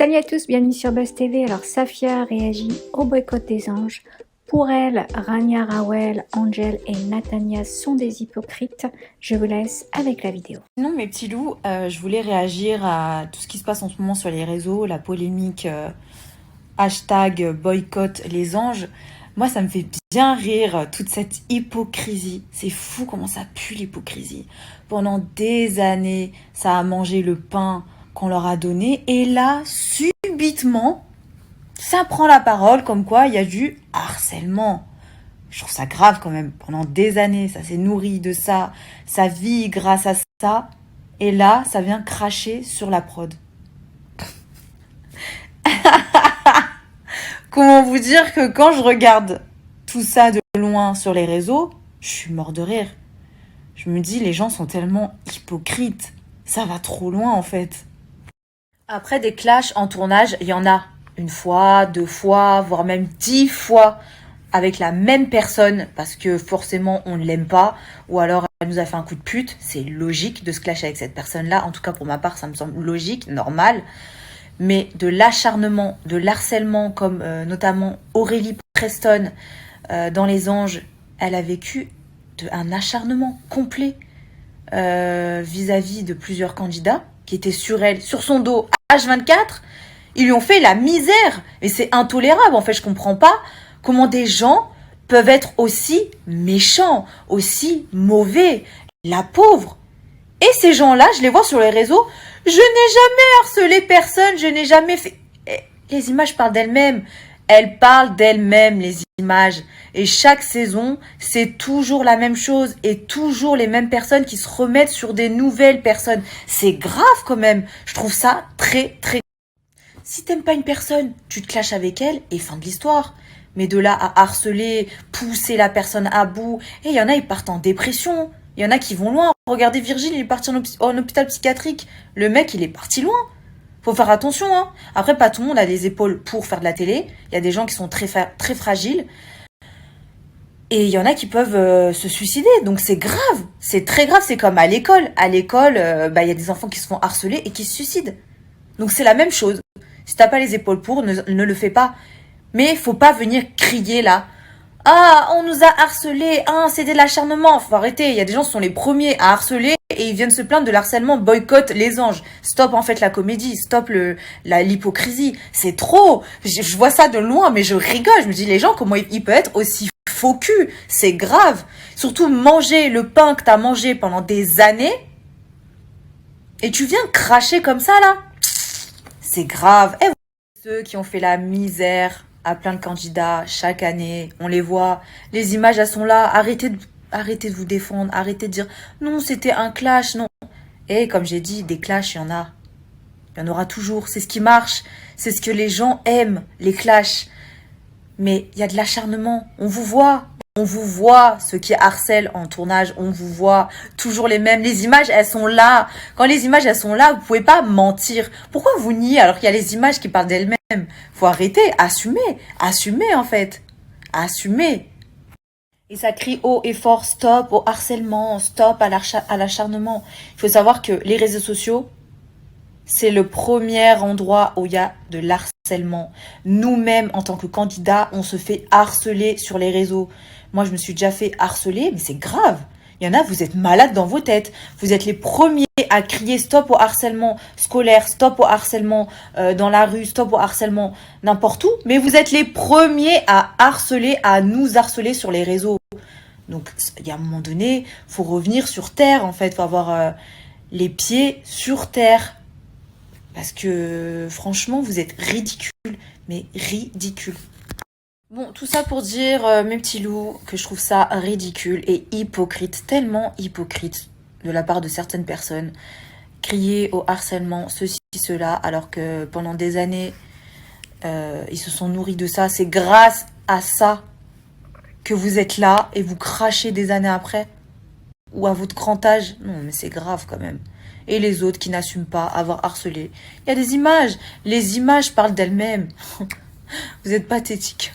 Salut à tous, bienvenue sur Buzz TV. Alors Safia réagit au boycott des anges. Pour elle, Rania Rawel, Angel et Nathania sont des hypocrites. Je vous laisse avec la vidéo. Sinon mes petits loups, je voulais réagir à tout ce qui se passe en ce moment sur les réseaux, la polémique hashtag boycott les anges. Moi ça me fait bien rire toute cette hypocrisie. C'est fou comment ça pue l'hypocrisie. Pendant des années, ça a mangé le pain qu'on leur a donné et là, subitement, ça prend la parole comme quoi il y a du harcèlement. Je trouve ça grave quand même. Pendant des années, ça s'est nourri de ça, ça vit grâce à ça. Et là, ça vient cracher sur la prod. Comment vous dire que quand je regarde tout ça de loin sur les réseaux, je suis mort de rire. Je me dis, les gens sont tellement hypocrites. Ça va trop loin en fait. Après des clashs en tournage, il y en a une fois, 2 fois, voire même 10 fois avec la même personne parce que forcément on ne l'aime pas ou alors elle nous a fait un coup de pute. C'est logique de se clasher avec cette personne-là. En tout cas pour ma part, ça me semble logique, normal. Mais de l'acharnement, de l'harcèlement comme notamment Aurélie Preston dans Les Anges, elle a vécu un acharnement complet vis-à-vis de plusieurs candidats qui étaient sur elle, sur son dos, H24, ils lui ont fait la misère. Et c'est intolérable, en fait, je comprends pas comment des gens peuvent être aussi méchants, aussi mauvais. La pauvre. Et ces gens-là, je les vois sur les réseaux, je n'ai jamais harcelé personne, je n'ai jamais fait... Les images parlent d'elles-mêmes. Elles parlent d'elles-mêmes, les images. Et chaque saison, c'est toujours la même chose. Et toujours les mêmes personnes qui se remettent sur des nouvelles personnes. C'est grave quand même. Je trouve ça très, très... Si t'aimes pas une personne, tu te clashes avec elle et fin de l'histoire. Mais de là à harceler, pousser la personne à bout... Et il y en a, ils partent en dépression. Il y en a qui vont loin. Regardez Virgile, il est parti en hôpital psychiatrique. Le mec, il est parti loin. Faut faire attention, hein. Après, pas tout le monde a les épaules pour faire de la télé. Il y a des gens qui sont très fragiles. Et il y en a qui peuvent se suicider. Donc c'est grave. C'est très grave. C'est comme à l'école. À l'école, il y a des enfants qui se font harceler et qui se suicident. Donc c'est la même chose. Si t'as pas les épaules pour, ne le fais pas. Mais faut pas venir crier là. Ah, on nous a harcelés. Ah, c'était de l'acharnement. Faut arrêter. Il y a des gens qui sont les premiers à harceler et ils viennent se plaindre de l'harcèlement. Boycott les anges. Stop en fait la comédie. Stop l'hypocrisie. C'est trop. Je vois ça de loin, mais je rigole. Je me dis, les gens, comment ils peuvent être aussi faux cul? C'est grave. Surtout manger le pain que t'as mangé pendant des années et tu viens cracher comme ça là. C'est grave. Et ceux qui ont fait la misère à plein de candidats chaque année, on les voit, les images elles sont là, arrêtez de vous défendre, arrêtez de dire non c'était un clash, non. Et comme j'ai dit, des clashs il y en aura toujours, c'est ce qui marche, c'est ce que les gens aiment, les clashs. Mais il y a de l'acharnement, on vous voit ceux qui harcèlent en tournage, on vous voit toujours les mêmes. Les images, elles sont là. Quand les images, elles sont là, vous pouvez pas mentir. Pourquoi vous niez alors qu'il y a les images qui parlent d'elles-mêmes? Faut arrêter, assumer en fait. Assumer. Et ça crie haut et fort, stop au harcèlement, stop à l'acharnement. Il faut savoir que les réseaux sociaux, c'est le premier endroit où il y a de l'harcèlement. Nous-mêmes, en tant que candidats, on se fait harceler sur les réseaux. Moi, je me suis déjà fait harceler, mais c'est grave. Il y en a, vous êtes malades dans vos têtes. Vous êtes les premiers à crier stop au harcèlement scolaire, stop au harcèlement dans la rue, stop au harcèlement n'importe où. Mais vous êtes les premiers à harceler, à nous harceler sur les réseaux. Donc, il y a un moment donné, faut revenir sur terre, en fait. Faut avoir les pieds sur terre. Parce que, franchement, vous êtes ridicules. Mais ridicules. Bon, tout ça pour dire, mes petits loups, que je trouve ça ridicule et hypocrite, tellement hypocrite de la part de certaines personnes. Crier au harcèlement, ceci, cela, alors que pendant des années, ils se sont nourris de ça. C'est grâce à ça que vous êtes là et vous crachez des années après. Ou à votre grand âge. Non, mais c'est grave quand même. Et les autres qui n'assument pas avoir harcelé. Il y a des images. Les images parlent d'elles-mêmes. Vous êtes pathétiques.